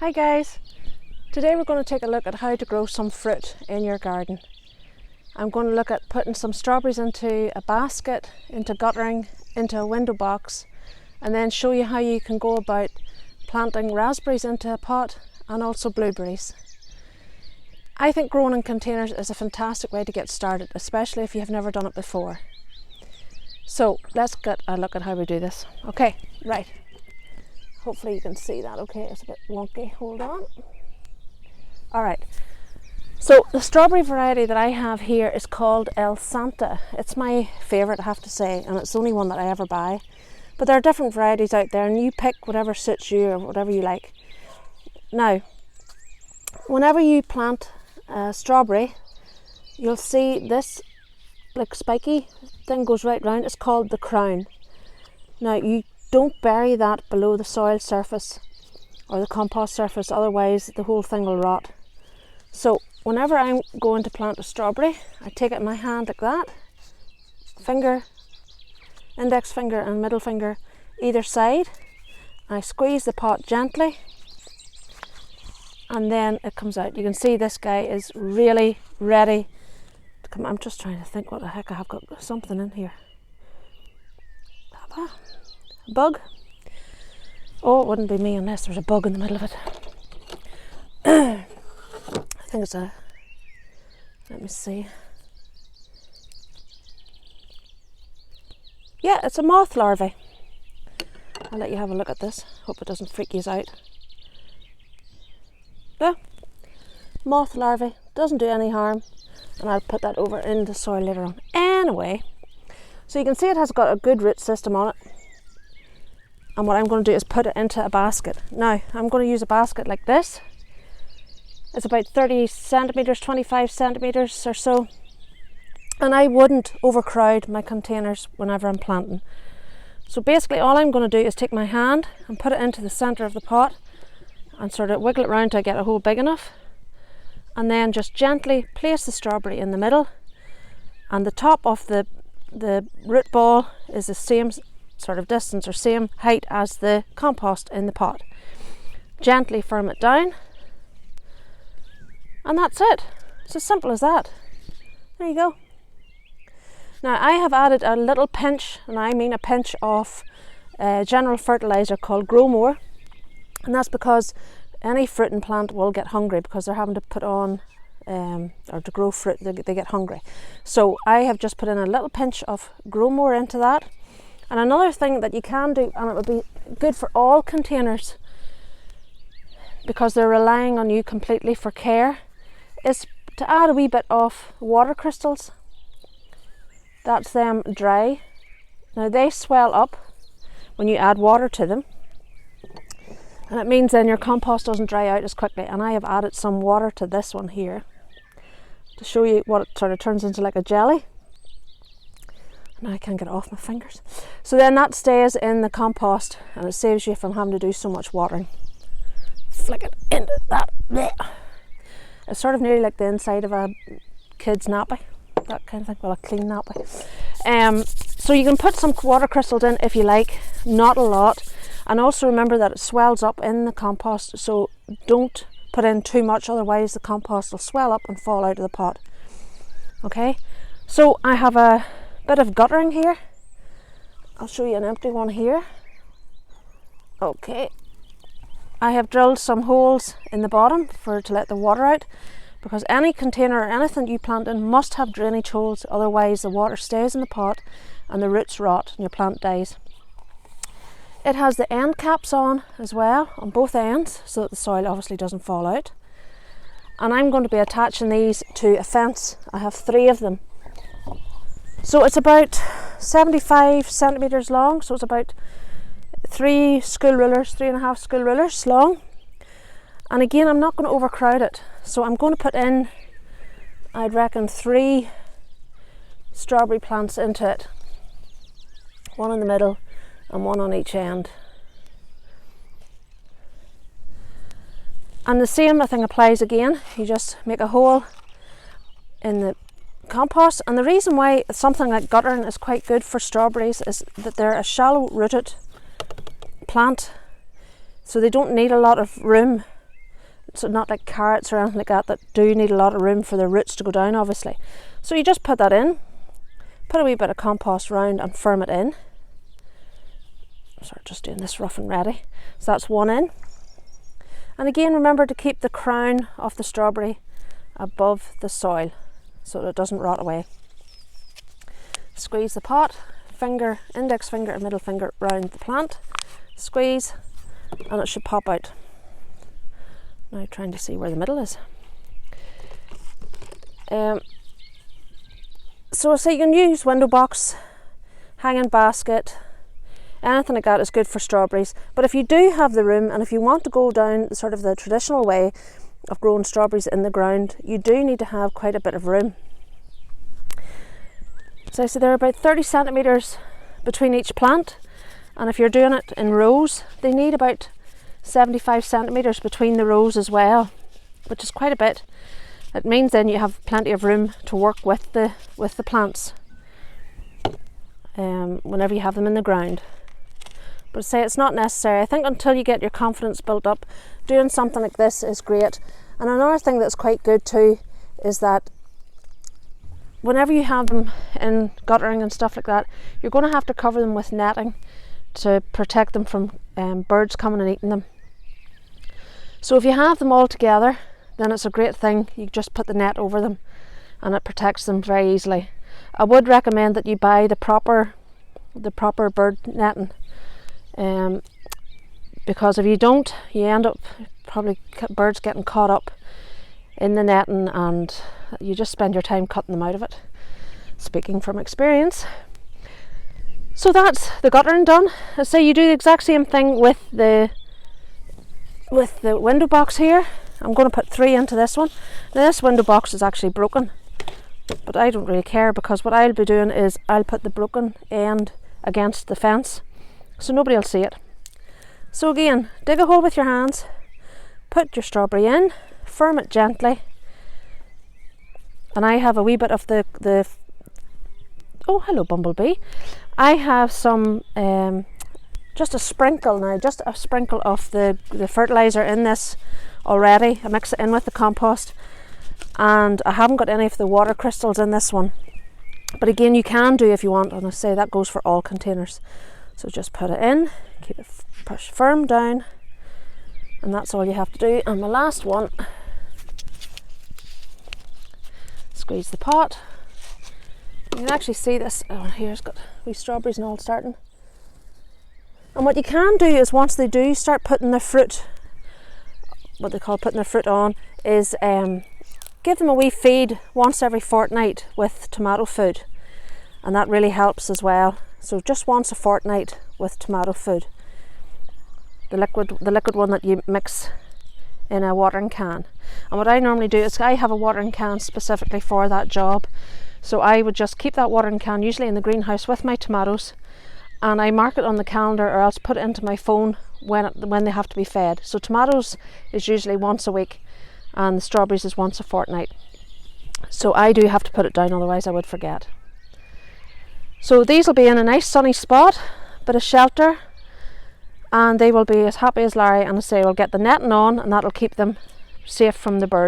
Hi guys, today we're going to take a look at how to grow some fruit in your garden. I'm going to look at putting some strawberries into a basket, into guttering, into a window box, and then show you how you can go about planting raspberries into a pot and also blueberries. I think growing in containers is a fantastic way to get started, especially if you have never done it before. So let's get a look at how we do this. Okay, right. Hopefully you can see that okay, it's a bit wonky, hold on. Alright, so the strawberry variety that I have here is called El Santa. It's my favourite, I have to say, and it's the only one that I ever buy. But there are different varieties out there and you pick whatever suits you or whatever you like. Now, whenever you plant a strawberry, you'll see this like spiky thing goes right round. It's called the crown. Now you don't bury that below the soil surface or the compost surface, otherwise the whole thing will rot. So whenever I'm going to plant a strawberry, I take it in my hand like that, finger, index finger and middle finger either side. I squeeze the pot gently and then it comes out. You can see this guy is really ready to come. I'm just trying to think what the heck I have got something in here. Bug? Oh, it wouldn't be me unless there's a bug in the middle of it. I think it's a, let me see. Yeah, it's a moth larvae. I'll let you have a look at this. Hope it doesn't freak you out. Yeah, moth larvae, doesn't do any harm. And I'll put that over in the soil later on. Anyway, so you can see it has got a good root system on it. And what I'm going to do is put it into a basket. Now, I'm going to use a basket like this. It's about 30 centimetres, 25 centimetres or so. And I wouldn't overcrowd my containers whenever I'm planting. So basically all I'm going to do is take my hand and put it into the centre of the pot and sort of wiggle it around till I get a hole big enough. And then just gently place the strawberry in the middle. And the top of the root ball is the same sort of distance or same height as the compost in the pot. Gently firm it down and that's it. It's as simple as that. There you go. Now I have added a little pinch, and I mean a pinch of general fertilizer called Grow More, and that's because any fruit and plant will get hungry because they're having to put on or to grow fruit, they get hungry. So I have just put in a little pinch of Grow More into that. And another thing that you can do, and it would be good for all containers because they're relying on you completely for care, is to add a wee bit of water crystals. That's them dry. Now they swell up when you add water to them. And it means then your compost doesn't dry out as quickly. And I have added some water to this one here to show you what it sort of turns into, like a jelly. Now I can't get it off my fingers. So then that stays in the compost and it saves you from having to do so much watering. Flick it into that. Blech. It's sort of nearly like the inside of a kid's nappy. That kind of thing. Well, a clean nappy. So you can put some water crystals in if you like. Not a lot. And also remember that it swells up in the compost. So don't put in too much. Otherwise the compost will swell up and fall out of the pot. Okay. So I have a bit of guttering here. I'll show you an empty one here. Okay, I have drilled some holes in the bottom to let the water out, because any container or anything you plant in must have drainage holes, otherwise the water stays in the pot and the roots rot and your plant dies. It has the end caps on as well, on both ends, so that the soil obviously doesn't fall out. And I'm going to be attaching these to a fence. I have 3 of them. So it's about 75 centimetres long, so it's about 3 school rulers, 3.5 school rulers long. And again, I'm not going to overcrowd it. So I'm going to put in, I'd reckon, 3 strawberry plants into it. 1 in the middle and 1 on each end. And the same thing applies again. You just make a hole in the compost, and the reason why something like guttering is quite good for strawberries is that they're a shallow rooted plant, so they don't need a lot of room fruits, not like carrots or anything like that, that do need a lot of room for the roots to go down, obviously. So you just put that in, put a wee bit of compost round and firm it in. Start just doing this rough and ready. So that's one in. And again, remember to keep the crown of the strawberry above the soil so that it doesn't rot away. Squeeze the pot, finger, index finger and middle finger round the plant. Squeeze and it should pop out. Now trying to see where the middle is. So you can use window box, hanging basket, anything like that is good for strawberries. But if you do have the room and if you want to go down sort of the traditional way of growing strawberries in the ground, you do need to have quite a bit of room. So I said they're about 30 centimetres between each plant, and if you're doing it in rows, they need about 75 centimetres between the rows as well, which is quite a bit. It means then you have plenty of room to work with the plants whenever you have them in the ground. But say it's not necessary. I think until you get your confidence built up, doing something like this is great. And another thing that's quite good too is that whenever you have them in guttering and stuff like that, you're going to have to cover them with netting to protect them from birds coming and eating them. So if you have them all together, then it's a great thing. You just put the net over them and it protects them very easily. I would recommend that you buy the proper bird netting, because if you don't, you end up probably birds getting caught up in the netting and you just spend your time cutting them out of it, speaking from experience. So that's the guttering done. I say you do the exact same thing with the window box here. I'm going to put 3 into this one. Now this window box is actually broken, but I don't really care, because what I'll be doing is I'll put the broken end against the fence so nobody will see it. So again, dig a hole with your hands, put your strawberry in, firm it gently, and I have a wee bit of the oh, hello bumblebee. I have some just a sprinkle of the fertilizer in this already. I mix it in with the compost, and I haven't got any of the water crystals in this one, but again you can do if you want, and I say that goes for all containers. So just put it in, keep it push firm down, and that's all you have to do. And the last one, squeeze the pot. You can actually see this. Oh, here's got wee strawberries and all starting. And what you can do is once they do start putting the fruit, what they call putting the fruit on, is give them a wee feed once every fortnight with tomato food, and that really helps as well. So just once a fortnight with tomato food, the liquid one that you mix in a watering can. And what I normally do is I have a watering can specifically for that job, so I would just keep that watering can usually in the greenhouse with my tomatoes, and I mark it on the calendar or else put it into my phone when they have to be fed. So tomatoes is usually once a week and the strawberries is once a fortnight. So I do have to put it down, otherwise I would forget. So these will be in a nice sunny spot, bit of shelter, and they will be as happy as Larry, and I say we'll get the netting on, and that'll keep them safe from the birds.